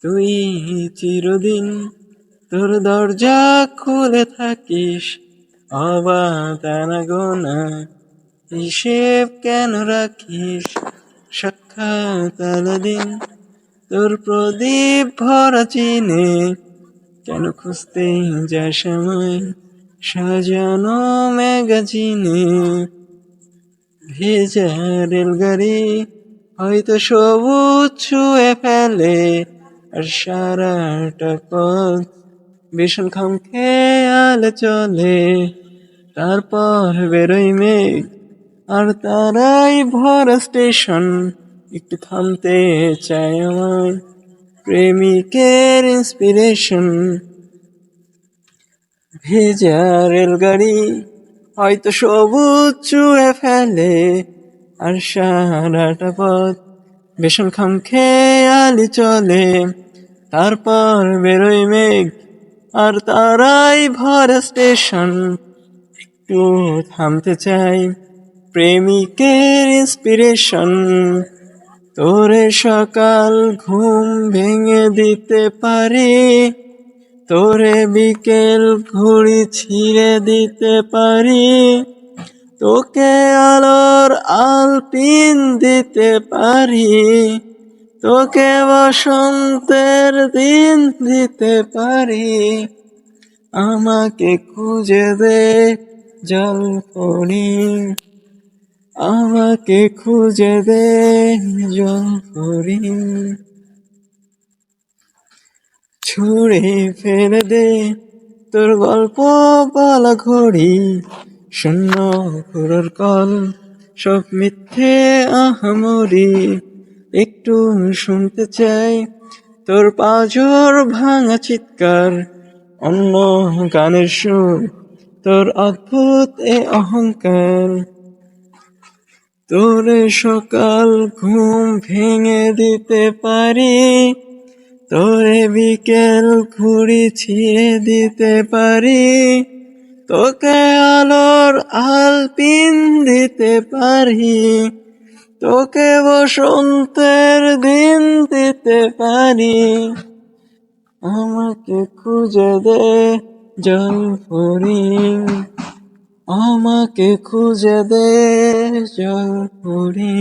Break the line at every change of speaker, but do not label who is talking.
তুই চিরদিন তোর দরজা খুলে থাকিস, অবাধ গোনা হিসেব কেন রাখিস? সাক্ষাৎ আলাদিন তোর প্রদীপ ভরা চিনে, কেন খুঁজতে যাস আমায় সাজানো ম্যাগাজিনে? ভেজা রেলগাড়ি হয়তো সবুজ ছুঁয়ে ফেলে, আর সারাটা পথ ভীষণ খাম খেয়ালে চলে। তারপর বেরোই মেঘ আর তারাই ভরা স্টেশন, একটু থামতে চাই আমায় প্রেমিকের ইন্সপিরেশন। ভেজা রেলগাড়ি হয়তো সবুজ ছুঁয়ে ফেলে, আর সারাটা পথ ভীষণ খাম খেয়ালি চলে। তারপর বেরোই মেঘ আর তারাই ভরা স্টেশন, একটু থামতে চাই প্রেমিকের ইন্সপিরেশন। তোরে সকাল ঘুম ভেঙে দিতে পারি, তোরে বিকেল ঘুড়ি ছিঁড়ে দিতে পারি, তোকে আলোর আলপিন দিতে পারি, তোকে বসন্তের দিন দিতে পারি। আমাকে খুঁজে দে জলপরি, আমাকে খুঁজে দে জলপরি। ছুঁড়ে ফেলে দে তোর গল্প বলা ঘড়ি, শূন্য ঘুরোর কল সব মিথ্যে আহামরি। একটু শুনতে চাই তোর পাঁজর ভাঙা চিৎকার, অন্য গানের সুর তোর অদ্ভুত এ অহংকার। তোরে সকাল ঘুম ভেঙে দিতে পারি, তোরে বিকেল ঘুড়ি ছিঁড়ে দিতে পারি, তোকে আলোর আলপিন দিতে পারি, তোকে বসন্তের দিন দিতে পারি। আমাকে খুঁজে দে জলপরি, আমাকে খুঁজে দে জলপরি।